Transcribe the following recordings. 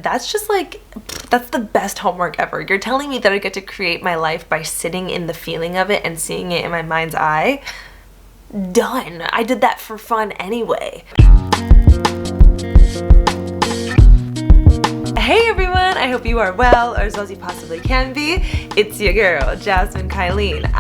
That's just like, that's the best homework ever. You're telling me that I get to create my life by sitting in the feeling of it and seeing it in my mind's eye? Done. I did that for fun anyway. Hey everyone, I hope you are well, or as well as you possibly can be. It's your girl, Jasmine Kylene.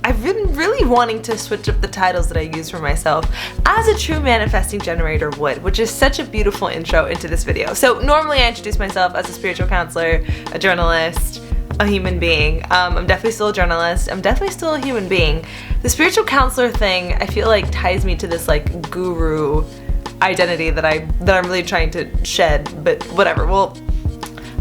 I've been really wanting to switch up the titles that I use for myself as a true manifesting generator would, which is such a beautiful intro into this video. So normally I introduce myself as a spiritual counselor, a journalist, a human being. I'm definitely still a journalist. I'm definitely still a human being. The spiritual counselor thing, I feel like ties me to this like guru identity that I'm really trying to shed, but whatever. Well,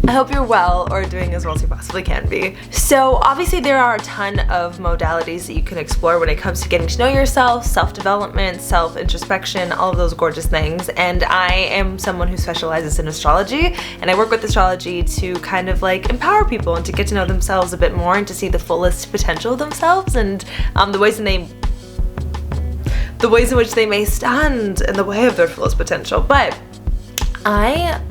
I hope you're well or doing as well as you possibly can be. So obviously there are a ton of modalities that you can explore when it comes to getting to know yourself, self-development, self-introspection, all of those gorgeous things. And I am someone who specializes in astrology, and I work with astrology to kind of like empower people and to get to know themselves a bit more and to see the fullest potential of themselves and the ways in which they may stand in the way of their fullest potential. But I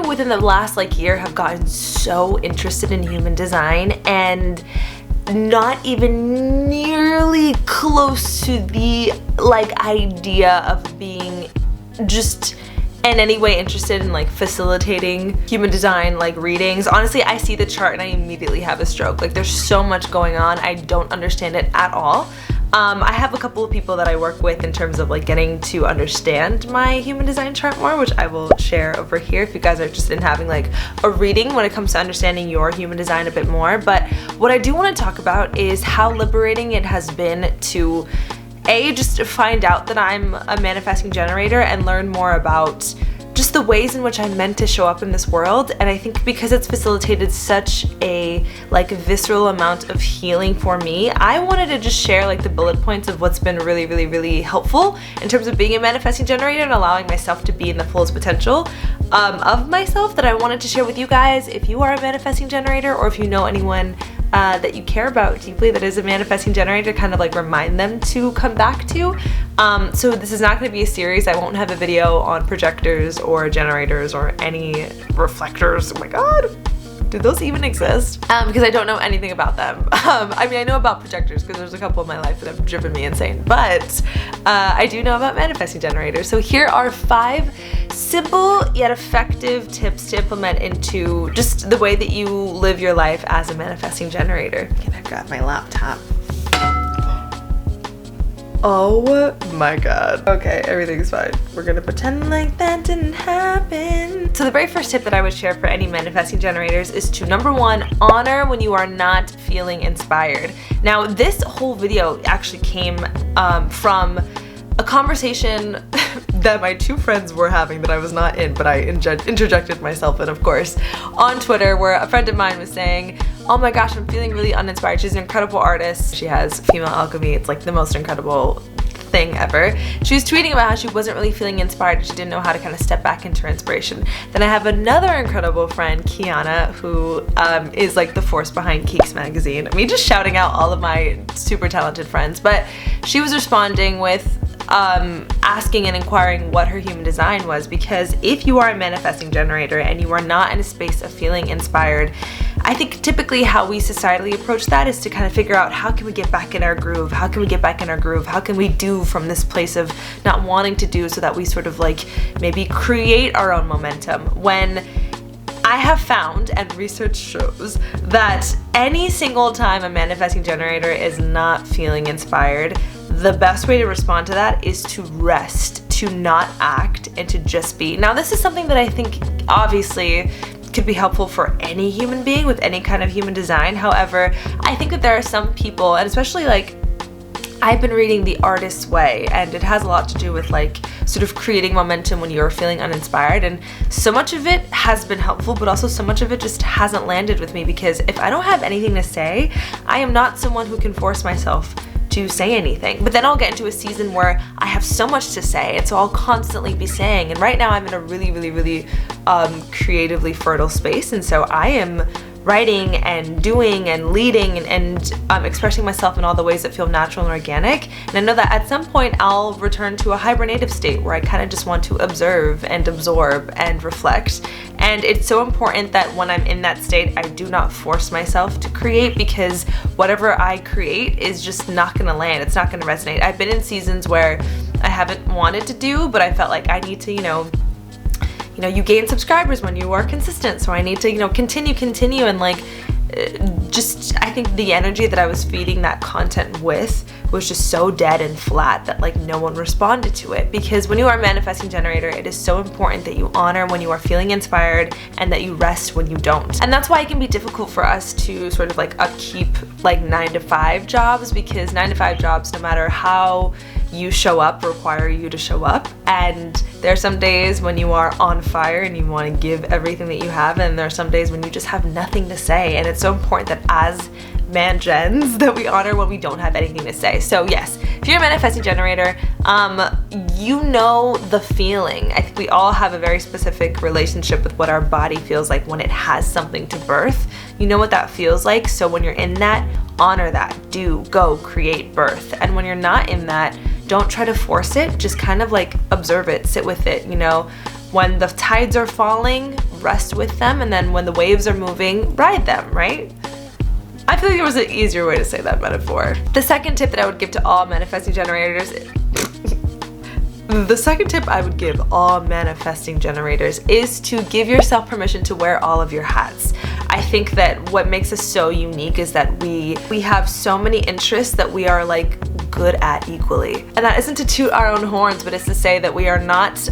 within the last like year have gotten so interested in human design and not even nearly close to the like idea of being just in any way interested in like facilitating human design like readings. Honestly, I see the chart and I immediately have a stroke. Like there's so much going on. I don't understand it at all. I have a couple of people that I work with in terms of like getting to understand my human design chart more, which I will share over here if you guys are interested in having like a reading when it comes to understanding your human design a bit more. But what I do want to talk about is how liberating it has been to just find out that I'm a manifesting generator and learn more about just the ways in which I'm meant to show up in this world. And I think because it's facilitated such a like visceral amount of healing for me, I wanted to just share like the bullet points of what's been really, really, really helpful in terms of being a manifesting generator and allowing myself to be in the fullest potential of myself that I wanted to share with you guys. If you are a manifesting generator, or if you know anyone that you care about deeply that is a manifesting generator, kind of like remind them to come back to. So this is not going to be a series. I won't have a video on projectors or generators or any reflectors. Oh my god, do those even exist? Because I don't know anything about them. I mean, I know about projectors because there's a couple in my life that have driven me insane, but I do know about manifesting generators. So here are 5 simple yet effective tips to implement into just the way that you live your life as a manifesting generator. Can I grab my laptop? Oh my god. Okay, everything's fine. We're gonna pretend like that didn't happen. So the very first tip that I would share for any manifesting generators is to, number 1, honor when you are not feeling inspired. Now, this whole video actually came from a conversation that my 2 friends were having that I was not in, but I interjected myself in, of course, on Twitter, where a friend of mine was saying, oh my gosh, I'm feeling really uninspired. She's an incredible artist. She has female alchemy. It's like the most incredible thing ever. She was tweeting about how she wasn't really feeling inspired and she didn't know how to kind of step back into her inspiration. Then I have another incredible friend, Kiana, who is like the force behind Keeks magazine. I mean, just shouting out all of my super talented friends, but she was responding with asking and inquiring what her human design was, because if you are a manifesting generator and you are not in a space of feeling inspired, I think typically how we societally approach that is to kind of figure out, how can we get back in our groove? How can we get back in our groove? How can we do from this place of not wanting to do, so that we sort of like maybe create our own momentum? When I have found, and research shows, that any single time a manifesting generator is not feeling inspired, the best way to respond to that is to rest, to not act, and to just be. Now, this is something that I think obviously could be helpful for any human being with any kind of human design. However, I think that there are some people, and especially like I've been reading The Artist's Way, and it has a lot to do with like sort of creating momentum when you're feeling uninspired, and so much of it has been helpful, but also so much of it just hasn't landed with me, because if I don't have anything to say, I am not someone who can force myself to say anything. But then I'll get into a season where I have so much to say, and so I'll constantly be saying, and right now I'm in a really, really, really creatively fertile space, and so I am writing and doing and leading and expressing myself in all the ways that feel natural and organic. And I know that at some point I'll return to a hibernative state where I kind of just want to observe and absorb and reflect. And it's so important that when I'm in that state, I do not force myself to create, because whatever I create is just not gonna land. It's not gonna resonate. I've been in seasons where I haven't wanted to do, but I felt like I need to, you know, you gain subscribers when you are consistent, so I need to, continue, and like, just, I think the energy that I was feeding that content with was just so dead and flat that like no one responded to it. Because when you are a manifesting generator, it is so important that you honor when you are feeling inspired and that you rest when you don't. And that's why it can be difficult for us to sort of like upkeep like 9-to-5 jobs, because 9-to-5 jobs, no matter how you show up, require you to show up. And there are some days when you are on fire and you want to give everything that you have, and there are some days when you just have nothing to say. And it's so important that as man-gens that we honor when we don't have anything to say. So yes, if you're a manifesting generator, you know the feeling. I think we all have a very specific relationship with what our body feels like when it has something to birth. You know what that feels like. So when you're in that, honor that, do, go, create, birth. And when you're not in that, don't try to force it, just kind of like observe it, sit with it, when the tides are falling, rest with them, and then when the waves are moving, ride them, right? I feel like there was an easier way to say that metaphor. The second tip that I would give to all manifesting generators is to give yourself permission to wear all of your hats. I think that what makes us so unique is that we have so many interests that we are like good at equally. And that isn't to toot our own horns, but it's to say that we are not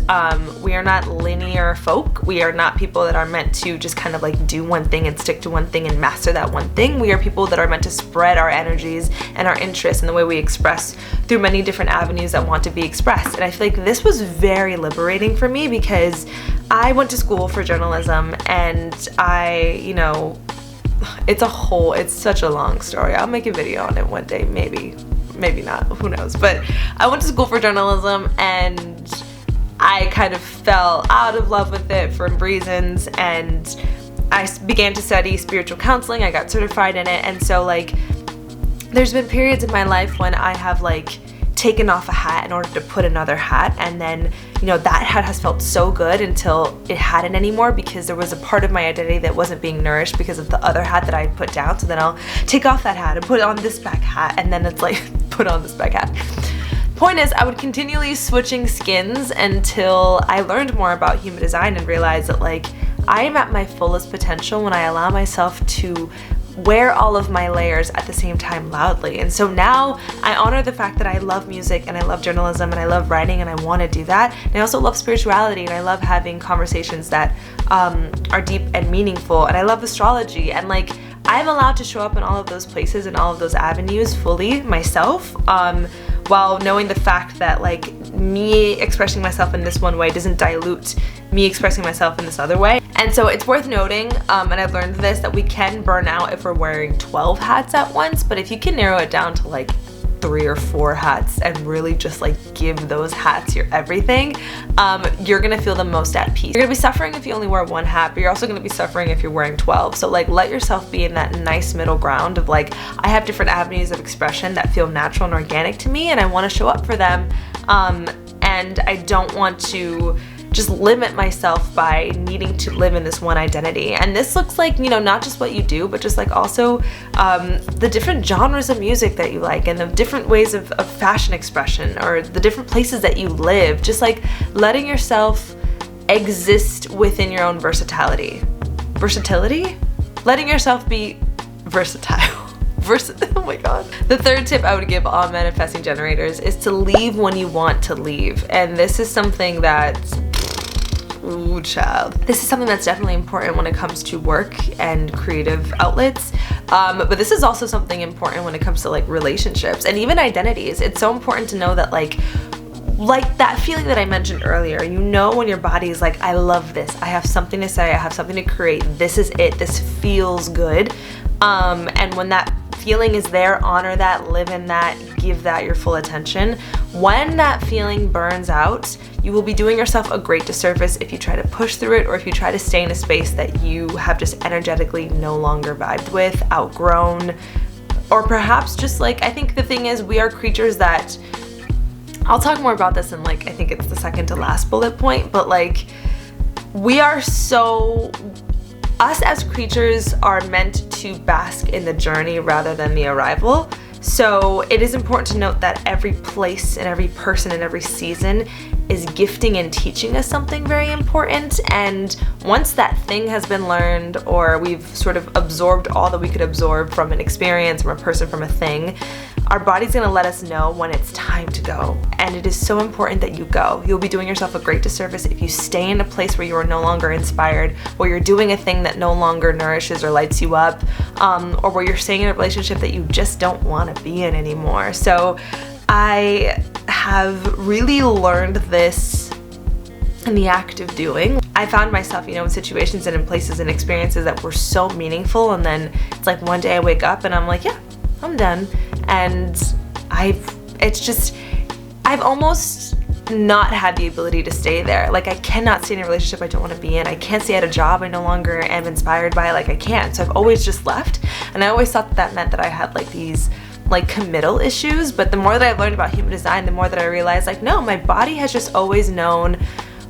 linear folk. We are not people that are meant to just kind of like do one thing and stick to one thing and master that one thing. We are people that are meant to spread our energies and our interests and the way we express through many different avenues that want to be expressed. And I feel like this was very liberating for me, because I went to school for journalism, and it's such a long story. I'll make a video on it one day, maybe not, who knows. But I went to school for journalism, and I kind of fell out of love with it for reasons, and I began to study spiritual counseling. I got certified in it, and so like there's been periods in my life when I have like taken off a hat in order to put another hat, and then that hat has felt so good until it hadn't anymore, because there was a part of my identity that wasn't being nourished because of the other hat that I put down. So then I'll take off that hat and put on this back hat, and then it's like put on this back hat. Point is, I would continually switching skins until I learned more about human design and realized that like I am at my fullest potential when I allow myself to wear all of my layers at the same time loudly. And so now I honor the fact that I love music and I love journalism and I love writing and I want to do that. And I also love spirituality, and I love having conversations that are deep and meaningful, and I love astrology, and like I'm allowed to show up in all of those places and all of those avenues fully myself, while knowing the fact that like me expressing myself in this one way doesn't dilute me expressing myself in this other way. And so it's worth noting, and I've learned this, that we can burn out if we're wearing 12 hats at once, but if you can narrow it down to like 3 or 4 hats and really just like give those hats your everything, you're gonna feel the most at peace. You're gonna be suffering if you only wear 1 hat, but you're also gonna be suffering if you're wearing 12. So like let yourself be in that nice middle ground of like, I have different avenues of expression that feel natural and organic to me, and I want to show up for them, and I don't want to just limit myself by needing to live in this one identity. And this looks like, not just what you do, but just like also the different genres of music that you like, and the different ways of fashion expression, or the different places that you live. Just like letting yourself exist within your own versatility. Versatility? Letting yourself be versatile. Oh my god. The third tip I would give all manifesting generators is to leave when you want to leave. And this is something that, ooh child, this is something that's definitely important when it comes to work and creative outlets, but this is also something important when it comes to like relationships and even identities. It's so important to know that like that feeling that I mentioned earlier, when your body is like, I love this, I have something to say, I have something to create, this is it, this feels good, and when that feeling is there, honor that, live in that, give that your full attention. When that feeling burns out, you will be doing yourself a great disservice if you try to push through it, or if you try to stay in a space that you have just energetically no longer vibed with, outgrown, or perhaps just like, I think the thing is, we are creatures that, I'll talk more about this in like, I think it's the second to last bullet point, but like, we are so, us as creatures are meant to bask in the journey rather than the arrival. So it is important to note that every place and every person and every season is gifting and teaching us something very important. And once that thing has been learned, or we've sort of absorbed all that we could absorb from an experience, from a person, from a thing, our body's gonna let us know when it's time to go. And it is so important that you go. You'll be doing yourself a great disservice if you stay in a place where you are no longer inspired, where you're doing a thing that no longer nourishes or lights you up, or where you're staying in a relationship that you just don't want to be in anymore. So I have really learned this in the act of doing. I found myself, you know, in situations and in places and experiences that were so meaningful, and then it's like one day I wake up and I'm like, yeah, I'm done. And I've almost not had the ability to stay there. Like, I cannot stay in a relationship I don't want to be in. I can't stay at a job I no longer am inspired by. Like, I can't. So I've always just left. And I always thought that meant that I had like these like committal issues. But the more that I've learned about human design, the more that I realized, like, no, my body has just always known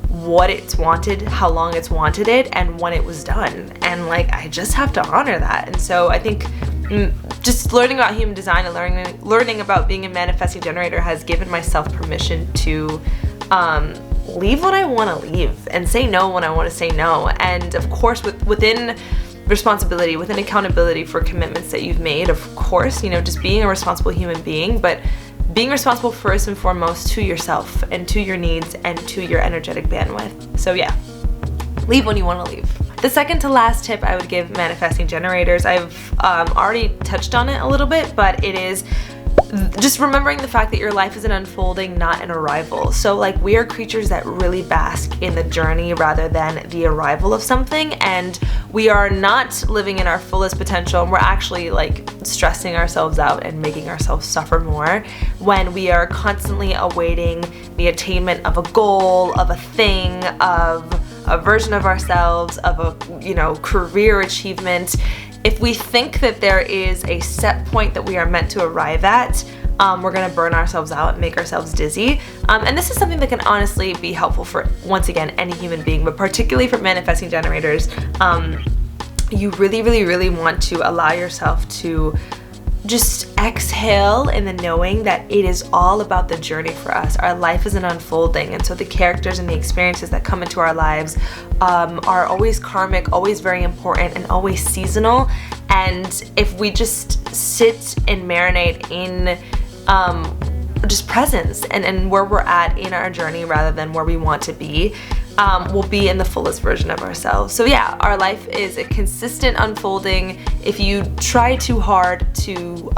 what it's wanted, how long it's wanted it, and when it was done. And like, I just have to honor that. And so I think just learning about human design and learning about being a manifesting generator has given myself permission to leave when I want to leave and say no when I want to say no. And of course, within responsibility, within accountability for commitments that you've made, of course, you know, just being a responsible human being, but being responsible first and foremost to yourself and to your needs and to your energetic bandwidth. So yeah, leave when you want to leave. The second to last tip I would give manifesting generators, I've already touched on it a little bit, but it is just remembering the fact that your life is an unfolding, not an arrival. So like, we are creatures that really bask in the journey rather than the arrival of something, and we are not living in our fullest potential, and we're actually like stressing ourselves out and making ourselves suffer more when we are constantly awaiting the attainment of a goal, of a thing, of a version of ourselves, of a, you know, career achievement. If we think that there is a set point that we are meant to arrive at, we're gonna burn ourselves out and make ourselves dizzy. And this is something that can honestly be helpful for, once again, any human being, but particularly for manifesting generators. You really, really, really want to allow yourself to just exhale in the knowing that it is all about the journey for us. Our life is an unfolding, and so the characters and the experiences that come into our lives are always karmic, always very important, and always seasonal. And if we just sit and marinate in just presence and where we're at in our journey rather than where we want to be, we'll be in the fullest version of ourselves. So yeah, our life is a consistent unfolding. If you try too hard to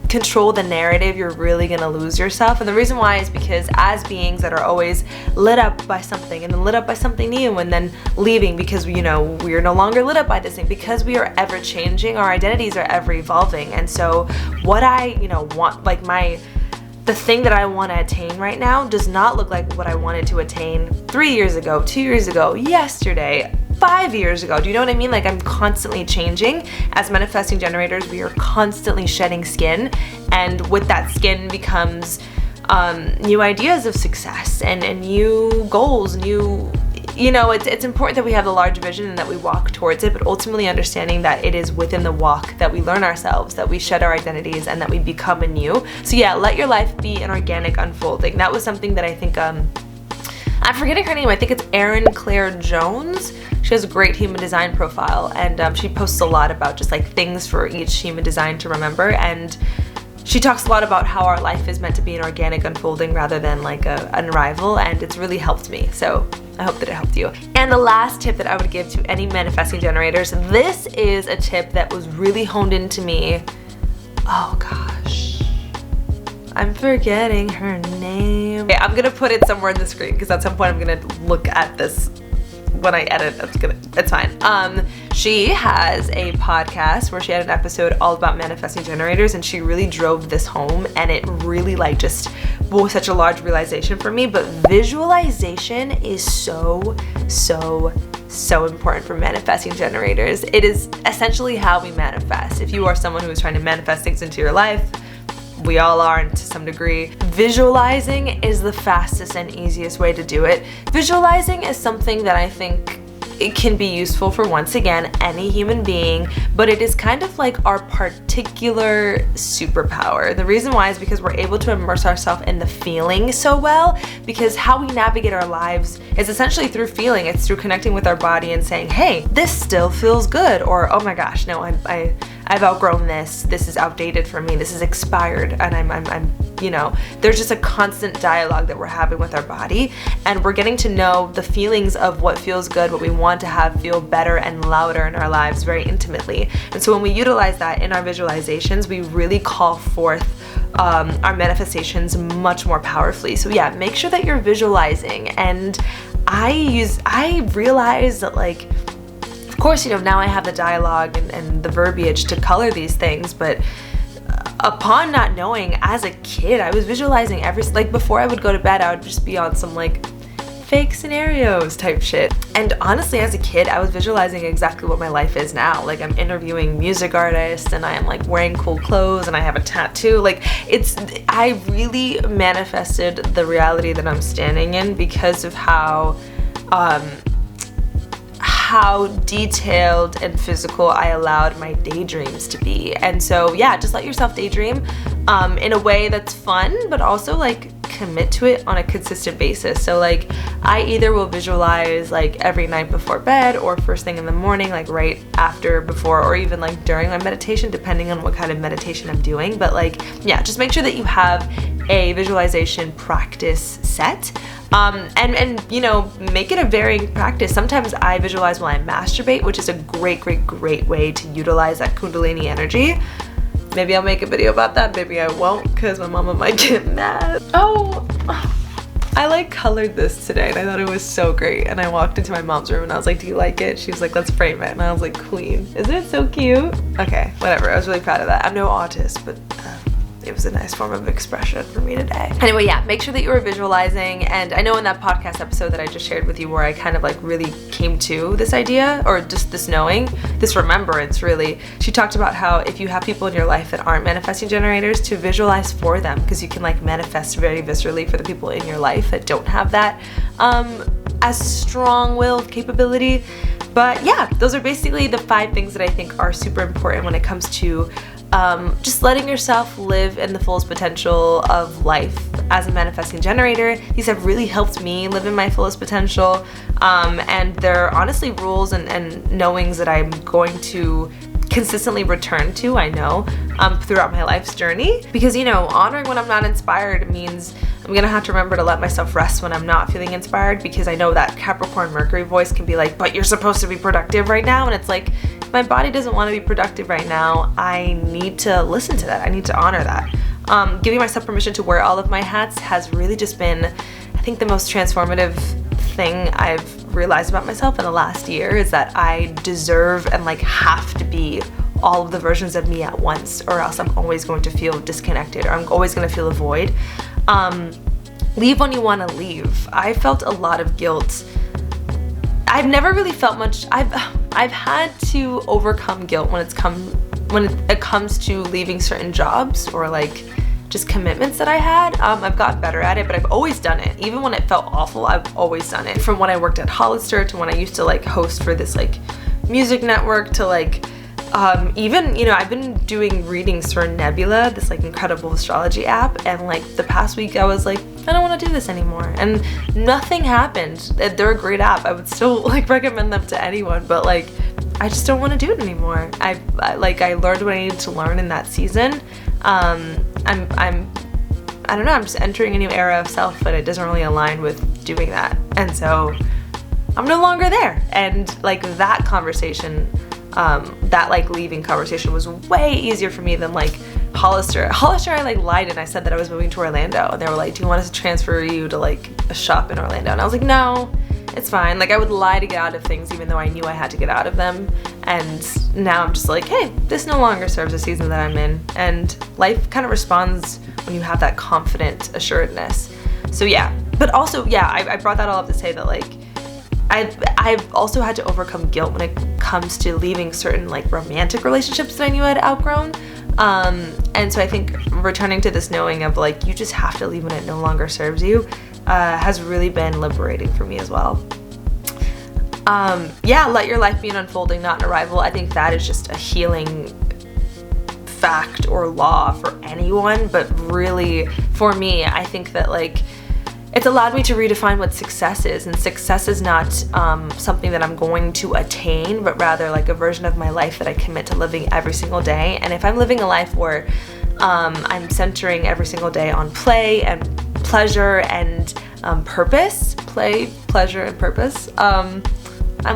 control the narrative, you're really gonna lose yourself. And the reason why is because as beings that are always lit up by something and then lit up by something new and then leaving because, you know, we are no longer lit up by this thing, because we are ever changing, our identities are ever evolving. And so what I, you know, want, like the thing that I want to attain right now does not look like what I wanted to attain 3 years ago, 2 years ago, yesterday, 5 years ago. Do you know what I mean? Like, I'm constantly changing. As manifesting generators, we are constantly shedding skin, and with that skin becomes new ideas of success and new goals, you know, it's important that we have a large vision and that we walk towards it, but ultimately understanding that it is within the walk that we learn ourselves, that we shed our identities, and that we become anew. So yeah, let your life be an organic unfolding. That was something that I think, I'm forgetting her name, I think it's Erin Claire Jones. She has a great human design profile, and she posts a lot about just like things for each human design to remember, and she talks a lot about how our life is meant to be an organic unfolding rather than like an arrival, and it's really helped me. So I hope that it helped you. And the last tip that I would give to any manifesting generators, this is a tip that was really honed into me. Oh gosh, I'm forgetting her name. Okay, I'm gonna put it somewhere on the screen because at some point I'm gonna look at this when I edit, it's fine. She has a podcast where she had an episode all about manifesting generators, and she really drove this home, and it really like just was such a large realization for me. But visualization is so important for manifesting generators. It is essentially how we manifest. If you are someone who is trying to manifest things into your life, we all are to some degree. Visualizing is the fastest and easiest way to do it. Visualizing is something that I think it can be useful for, once again, any human being, but it is kind of like our particular superpower. The reason why is because we're able to immerse ourselves in the feeling so well, because how we navigate our lives is essentially through feeling. It's through connecting with our body and saying, hey, this still feels good, or oh my gosh, no, I've outgrown this. This is outdated for me. This is expired, and I'm you know, there's just a constant dialogue that we're having with our body, and we're getting to know the feelings of what feels good, what we want to have feel better and louder in our lives very intimately. And so when we utilize that in our visualizations, we really call forth our manifestations much more powerfully. So yeah, make sure that you're visualizing. And I realize that, like, of course, you know, now I have the dialogue and the verbiage to color these things, but upon not knowing, as a kid, I was visualizing like before I would go to bed, I would just be on some like fake scenarios type shit. And honestly, as a kid, I was visualizing exactly what my life is now. Like, I'm interviewing music artists, and I am like wearing cool clothes, and I have a tattoo. Like, I really manifested the reality that I'm standing in because of how detailed and physical I allowed my daydreams to be. And so yeah, just let yourself daydream in a way that's fun, but also like commit to it on a consistent basis. So like, I either will visualize like every night before bed, or first thing in the morning, like right after, before, or even like during my meditation, depending on what kind of meditation I'm doing. But like, yeah, just make sure that you have a visualization practice set. And you know, make it a varying practice. Sometimes I visualize while I masturbate, which is a great way to utilize that Kundalini energy. Maybe I'll make a video about that, maybe I won't, because my mama might get mad. Oh, I like colored this today, and I thought it was so great. And I walked into my mom's room and I was like, do you like it? She was like, let's frame it. And I was like, queen, isn't it so cute? Okay, whatever, I was really proud of that. I'm no artist, but it was a nice form of expression for me today. Anyway, yeah, make sure that you are visualizing. And I know in that podcast episode that I just shared with you, where I kind of like really came to this idea, or just this knowing, this remembrance really, she talked about how if you have people in your life that aren't manifesting generators, to visualize for them, because you can like manifest very viscerally for the people in your life that don't have that as strong-willed capability. But yeah, those are basically the 5 things that I think are super important when it comes to just letting yourself live in the fullest potential of life as a manifesting generator. These have really helped me live in my fullest potential, and they're honestly rules and knowings that I'm going to consistently return to, I know, throughout my life's journey. Because, you know, honoring when I'm not inspired means I'm gonna have to remember to let myself rest when I'm not feeling inspired, because I know that Capricorn Mercury voice can be like, but you're supposed to be productive right now. And it's like, my body doesn't want to be productive right now. I need to listen to that. I need to honor that. Giving myself permission to wear all of my hats has really just been, I think, the most transformative thing I've realized about myself in the last year, is that I deserve and like have to be all of the versions of me at once, or else I'm always going to feel disconnected, or I'm always going to feel a void. Leave when you want to leave. I felt a lot of guilt. I've never really felt much. I've had to overcome guilt when it comes to leaving certain jobs, or like just commitments that I had. I've gotten better at it, but I've always done it. Even when it felt awful, I've always done it. From when I worked at Hollister, to when I used to like host for this like music network, to like even, you know, I've been doing readings for Nebula, this like incredible astrology app, and like the past week I was like, I don't want to do this anymore, and nothing happened. They're a great app. I would still like recommend them to anyone, but like, I just don't want to do it anymore. I learned what I needed to learn in that season. I don't know, I'm just entering a new era of self, but it doesn't really align with doing that. And so I'm no longer there. And like that conversation, that like leaving conversation was way easier for me than like Hollister. I like lied and I said that I was moving to Orlando, and they were like, do you want us to transfer you to like a shop in Orlando? And I was like, no, It's fine. Like, I would lie to get out of things even though I knew I had to get out of them. And now I'm just like, hey, this no longer serves the season that I'm in. And life kind of responds when you have that confident assuredness. So yeah, but also, yeah, I brought that all up to say that, like, I've also had to overcome guilt when it comes to leaving certain, like, romantic relationships that I knew I'd outgrown. And so I think returning to this knowing of, like, you just have to leave when it no longer serves you, has really been liberating for me as well. Yeah, let your life be an unfolding, not an arrival. I think that is just a healing fact or law for anyone, but really for me, I think that, like, it's allowed me to redefine what success is, and success is not something that I'm going to attain, but rather like a version of my life that I commit to living every single day. And if I'm living a life where I'm centering every single day on play and pleasure and purpose, play, pleasure, and purpose, I'm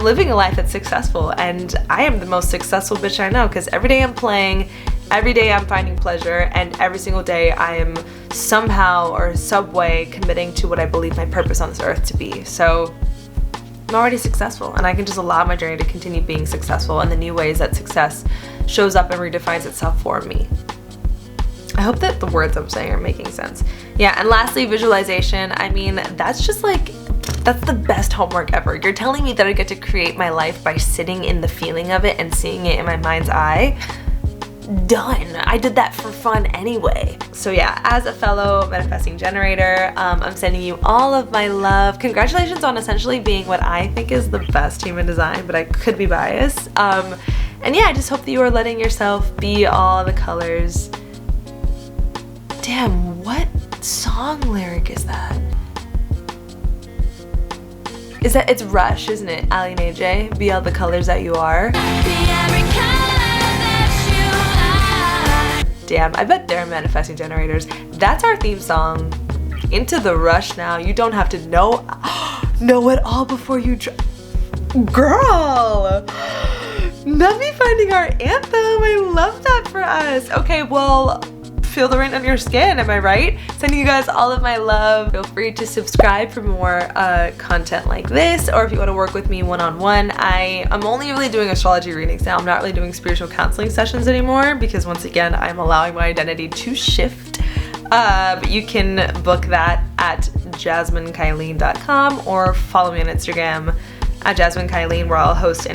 living a life that's successful, and I am the most successful bitch I know, because every day I'm playing, every day I'm finding pleasure, and every single day I am somehow or some way committing to what I believe my purpose on this earth to be. So I'm already successful, and I can just allow my journey to continue being successful in the new ways that success shows up and redefines itself for me. I hope that the words I'm saying are making sense. Yeah, and lastly, visualization. I mean, that's just like, that's the best homework ever. You're telling me that I get to create my life by sitting in the feeling of it and seeing it in my mind's eye? Done. I did that for fun anyway. So yeah, as a fellow manifesting generator, I'm sending you all of my love. Congratulations on essentially being what I think is the best human design, but I could be biased. And yeah, I just hope that you are letting yourself be all the colors. Damn, what song lyric is that? It's Rush, isn't it? Ali and AJ, be all the colors that you are. Damn, I bet they're manifesting generators. That's our theme song. Into the Rush now. You don't have to know it all before you Girl! Not me finding our anthem. I love that for us. Okay, well, feel the rain on your skin, am I right? Sending you guys all of my love. Feel free to subscribe for more content like this, or if you want to work with me one-on-one. I'm only really doing astrology readings now. I'm not really doing spiritual counseling sessions anymore, because once again, I'm allowing my identity to shift. But you can book that at jasminekylene.com, or follow me on Instagram at jasminekylene, where I'll post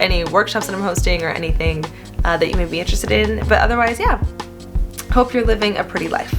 any workshops that I'm hosting or anything that you may be interested in. But otherwise, yeah. Hope you're living a pretty life.